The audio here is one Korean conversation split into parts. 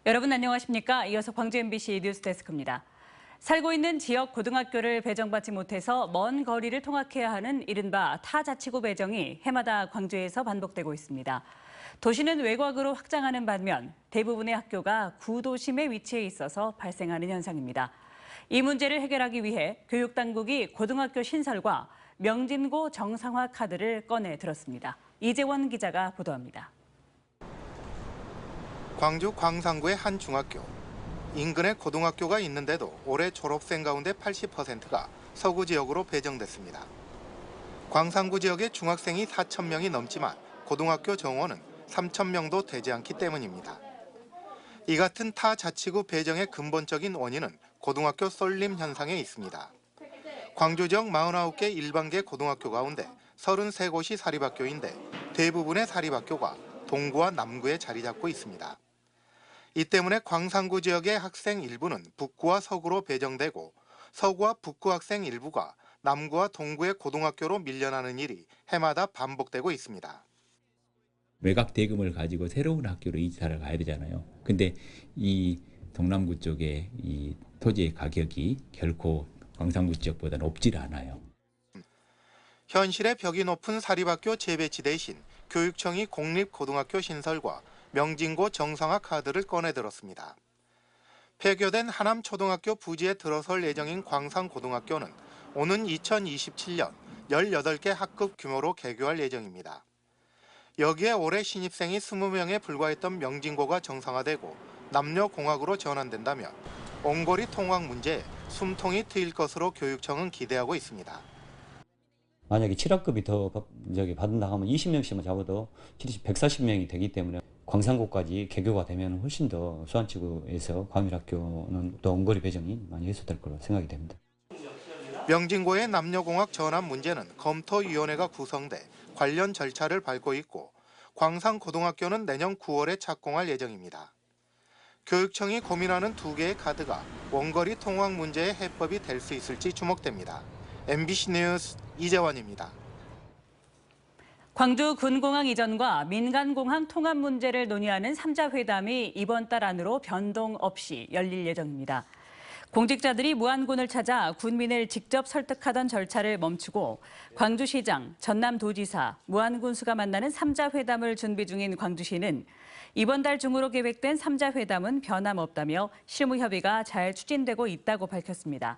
여러분 안녕하십니까? 이어서 광주 MBC 뉴스데스크입니다. 살고 있는 지역 고등학교를 배정받지 못해서 먼 거리를 통학해야 하는 이른바 타자치구 배정이 해마다 광주에서 반복되고 있습니다. 도시는 외곽으로 확장하는 반면 대부분의 학교가 구도심에 위치해 있어서 발생하는 현상입니다. 이 문제를 해결하기 위해 교육당국이 고등학교 신설과 명진고 정상화 카드를 꺼내 들었습니다. 이재원 기자가 보도합니다. 광주 광산구의 한 중학교. 인근에 고등학교가 있는데도 올해 졸업생 가운데 80%가 서구 지역으로 배정됐습니다. 광산구 지역의 중학생이 4,000명이 넘지만 고등학교 정원은 3,000명도 되지 않기 때문입니다. 이 같은 타자치구 배정의 근본적인 원인은 고등학교 쏠림 현상에 있습니다. 광주 지역 49개 일반계 고등학교 가운데 33곳이 사립학교인데 대부분의 사립학교가 동구와 남구에 자리 잡고 있습니다. 이 때문에 광산구 지역의 학생 일부는 북구와 서구로 배정되고 서구와 북구 학생 일부가 남구와 동구의 고등학교로 밀려나는 일이 해마다 반복되고 있습니다. 외곽 대금을 가지고 새로운 학교로 이사를 가야 되잖아요. 근데 이 동남구 쪽에 이 토지의 가격이 결코 광산구 지역보다 높질 않아요. 현실의 벽이 높은 사립학교 재배치 대신 교육청이 공립고등학교 신설과 명진고 정상화 카드를 꺼내들었습니다. 폐교된 하남초등학교 부지에 들어설 예정인 광산고등학교는 오는 2027년 18개 학급 규모로 개교할 예정입니다. 여기에 올해 신입생이 20명에 불과했던 명진고가 정상화되고 남녀공학으로 전환된다면 원거리 통학 문제에 숨통이 트일 것으로 교육청은 기대하고 있습니다. 만약에 7학급이 더 받는다 하면 20명씩만 잡아도 140명이 되기 때문에 광산고까지 개교가 되면 훨씬 더 수안치구에서 과밀학교는 또 원거리 배정이 많이 해소될 거로 생각이 됩니다. 명진고의 남녀공학 전환 문제는 검토위원회가 구성돼 관련 절차를 밟고 있고 광산고등학교는 내년 9월에 착공할 예정입니다. 교육청이 고민하는 두 개의 카드가 원거리 통학 문제의 해법이 될 수 있을지 주목됩니다. MBC 뉴스 이재원입니다. 광주 군공항 이전과 민간공항 통합 문제를 논의하는 3자 회담이 이번 달 안으로 변동 없이 열릴 예정입니다. 공직자들이 무안군을 찾아 군민을 직접 설득하던 절차를 멈추고 광주시장, 전남도지사, 무안군수가 만나는 3자 회담을 준비 중인 광주시는 이번 달 중으로 계획된 3자 회담은 변함없다며 실무 협의가 잘 추진되고 있다고 밝혔습니다.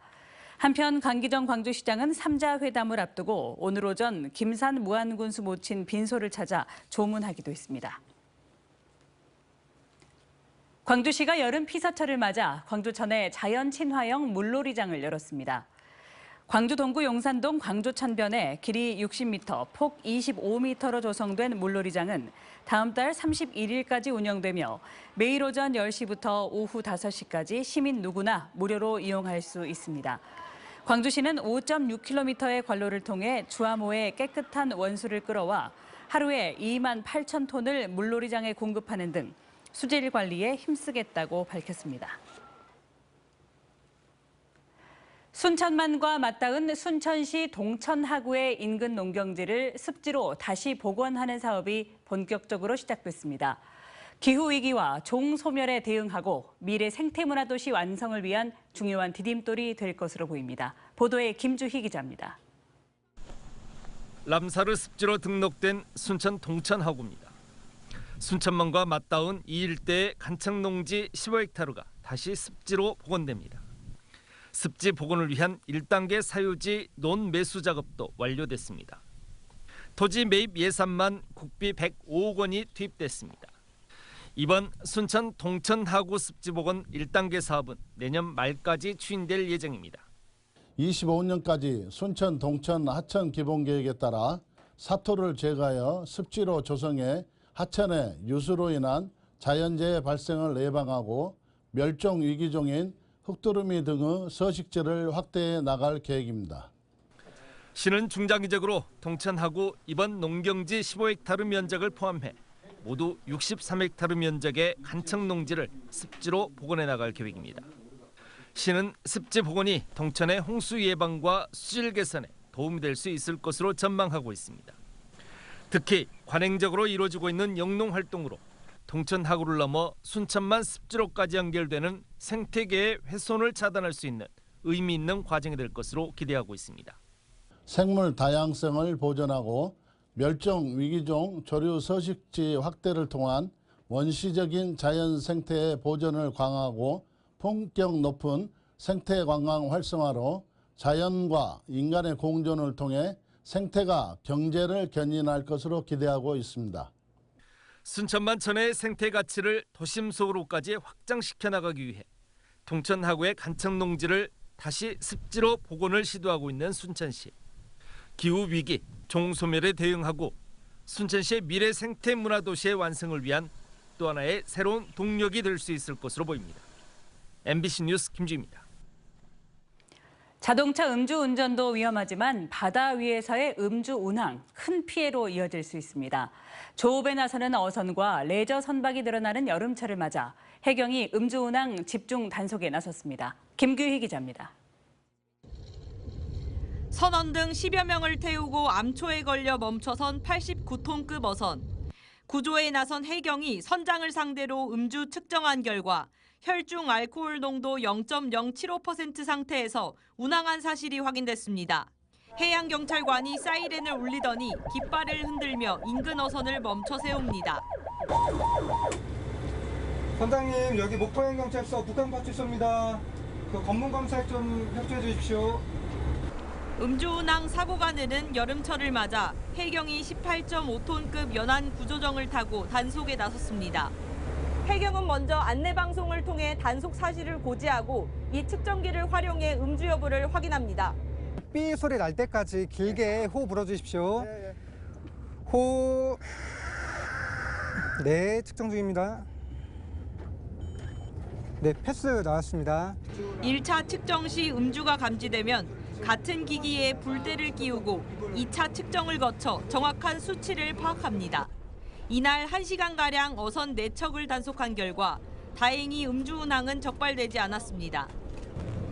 한편 강기정 광주시장은 3자 회담을 앞두고 오늘 오전 김산 무안군수 모친 빈소를 찾아 조문하기도 했습니다. 광주시가 여름 피서철을 맞아 광주천에 자연 친화형 물놀이장을 열었습니다. 광주 동구 용산동 광주천변에 길이 60m, 폭 25m로 조성된 물놀이장은 다음 달 31일까지 운영되며 매일 오전 10시부터 오후 5시까지 시민 누구나 무료로 이용할 수 있습니다. 광주시는 5.6km의 관로를 통해 주암호에 깨끗한 원수를 끌어와 하루에 2만 8천 톤을 물놀이장에 공급하는 등 수질 관리에 힘쓰겠다고 밝혔습니다. 순천만과 맞닿은 순천시 동천하구의 인근 농경지를 습지로 다시 복원하는 사업이 본격적으로 시작됐습니다. 기후위기와 종소멸에 대응하고 미래 생태문화도시 완성을 위한 중요한 디딤돌이 될 것으로 보입니다. 보도에 김주희 기자입니다. 람사르 습지로 등록된 순천 동천하구입니다. 순천만과 맞닿은 이 일대의 간척농지 15헥타르가 다시 습지로 복원됩니다. 습지 복원을 위한 1단계 사유지 논매수 작업도 완료됐습니다. 토지 매입 예산만 국비 105억 원이 투입됐습니다. 이번 순천 동천하구 습지 복원 1단계 사업은 내년 말까지 추진될 예정입니다. 25년까지 순천 동천 하천 기본계획에 따라 사토를 제거하여 습지로 조성해 하천의 유수로 인한 자연재해 발생을 예방하고 멸종 위기종인 흑두루미 등의 서식지를 확대해 나갈 계획입니다. 시는 중장기적으로 동천하구 이번 농경지 15헥타르 면적을 포함해 모두 63헥타르 면적의 간척농지를 습지로 복원해 나갈 계획입니다. 시는 습지 복원이 동천의 홍수 예방과 수질 개선에 도움이 될 수 있을 것으로 전망하고 있습니다. 특히 관행적으로 이루어지고 있는 영농 활동으로 동천 하구를 넘어 순천만 습지로까지 연결되는 생태계의 훼손을 차단할 수 있는 의미 있는 과정이 될 것으로 기대하고 있습니다. 생물 다양성을 보존하고 멸종 위기종 조류 서식지 확대를 통한 원시적인 자연 생태의 보존을 강화하고 품격 높은 생태 관광 활성화로 자연과 인간의 공존을 통해 생태가 경제를 견인할 것으로 기대하고 있습니다. 순천만 천혜의 생태 가치를 도심 속으로까지 확장시켜 나가기 위해 동천하구의 간척농지를 다시 습지로 복원을 시도하고 있는 순천시. 기후 위기, 종소멸에 대응하고 순천시의 미래 생태 문화 도시의 완성을 위한 또 하나의 새로운 동력이 될 수 있을 것으로 보입니다. MBC 뉴스 김주입니다. 자동차 음주 운전도 위험하지만 바다 위에서의 음주 운항, 큰 피해로 이어질 수 있습니다. 조업에 나서는 어선과 레저 선박이 늘어나는 여름철을 맞아 해경이 음주 운항 집중 단속에 나섰습니다. 김규희 기자입니다. 선원 등 10여 명을 태우고 암초에 걸려 멈춰선 89톤급 어선. 구조에 나선 해경이 선장을 상대로 음주 측정한 결과 혈중 알코올 농도 0.075% 상태에서 운항한 사실이 확인됐습니다. 해양경찰관이 사이렌을 울리더니 깃발을 흔들며 인근 어선을 멈춰 세웁니다. 선장님, 여기 목포해경찰서 북한파출소입니다. 그 검문검사 좀 협조해 주십시오. 음주운항 사고가 느는 여름철을 맞아 해경이 18.5톤급 연안 구조정을 타고 단속에 나섰습니다. 해경은 먼저 안내방송을 통해 단속 사실을 고지하고 이 측정기를 활용해 음주 여부를 확인합니다. 삐 소리 날 때까지 길게 호흡 불어주십시오. 호흡. 네, 측정 중입니다. 네, 패스 나왔습니다. 1차 측정 시 음주가 감지되면 같은 기기에 불대를 끼우고 2차 측정을 거쳐 정확한 수치를 파악합니다. 이날 1시간가량 어선 4척을 단속한 결과 다행히 음주운항은 적발되지 않았습니다.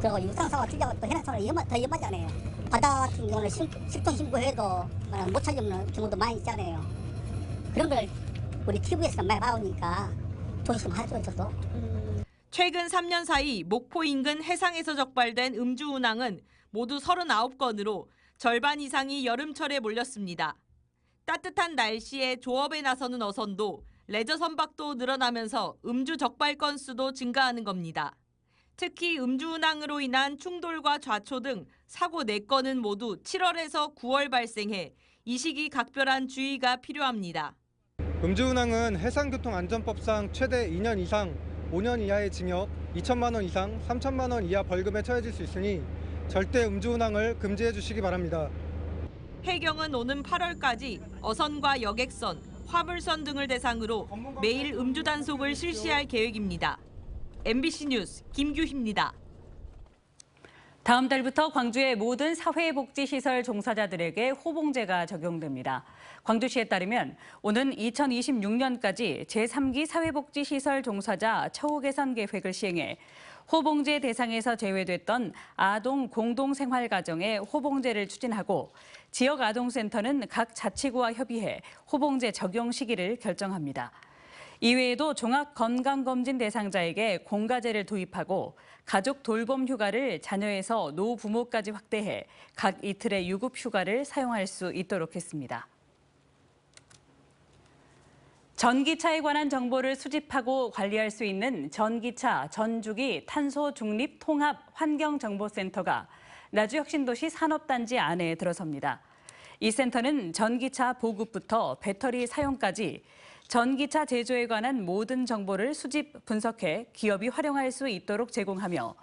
저 유상사고 진짜 또 해상사고는 더 위험하잖아요. 바다 같은 경우는 10톤 신고해도 못 찾는 경우도 많이 있잖아요. 그런 걸 우리 TV에서 많이 봐오니까 조심하죠, 저도. 최근 3년 사이 목포 인근 해상에서 적발된 음주운항은 모두 39건으로 절반 이상이 여름철에 몰렸습니다. 따뜻한 날씨에 조업에 나서는 어선도 레저 선박도 늘어나면서 음주 적발 건수도 증가하는 겁니다. 특히 음주운항으로 인한 충돌과 좌초 등 사고 4건은 모두 7월에서 9월 발생해 이 시기 각별한 주의가 필요합니다. 음주운항은 해상교통안전법상 최대 2년 이상 5년 이하의 징역, 2천만 원 이상 3천만 원 이하 벌금에 처해질 수 있으니 절대 음주운항을 금지해 주시기 바랍니다. 해경은 오는 8월까지 어선과 여객선, 화물선 등을 대상으로 매일 음주 단속을 실시할 계획입니다. MBC 뉴스 김규희입니다. 다음 달부터 광주의 모든 사회복지시설 종사자들에게 호봉제가 적용됩니다. 광주시에 따르면 오는 2026년까지 제3기 사회복지시설 종사자 처우 개선 계획을 시행해 호봉제 대상에서 제외됐던 아동 공동생활가정에 호봉제를 추진하고 지역 아동센터는 각 자치구와 협의해 호봉제 적용 시기를 결정합니다. 이외에도 종합건강검진 대상자에게 공가제를 도입하고 가족 돌봄 휴가를 자녀에서 노부모까지 확대해 각 이틀의 유급 휴가를 사용할 수 있도록 했습니다. 전기차에 관한 정보를 수집하고 관리할 수 있는 전기차 전주기 탄소 중립 통합 환경정보센터가 나주혁신도시 산업단지 안에 들어섭니다. 이 센터는 전기차 보급부터 배터리 사용까지 전기차 제조에 관한 모든 정보를 수집, 분석해 기업이 활용할 수 있도록 제공하며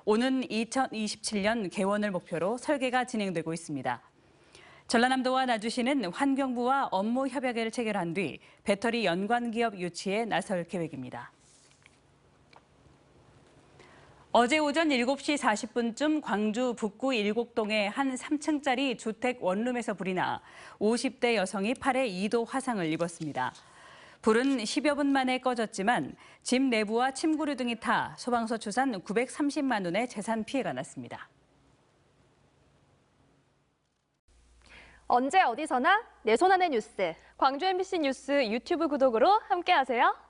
오는 2027년 개원을 목표로 설계가 진행되고 있습니다. 전라남도와 나주시는 환경부와 업무 협약을 체결한 뒤 배터리 연관 기업 유치에 나설 계획입니다. 어제 오전 7시 40분쯤 광주 북구 일곡동의 한 3층짜리 주택 원룸에서 불이 나 50대 여성이 팔에 2도 화상을 입었습니다. 불은 10여 분 만에 꺼졌지만 집 내부와 침구류 등이 타 소방서 추산 930만 원의 재산 피해가 났습니다. 언제 어디서나 내 손 안의 뉴스. 광주 MBC 뉴스 유튜브 구독으로 함께하세요.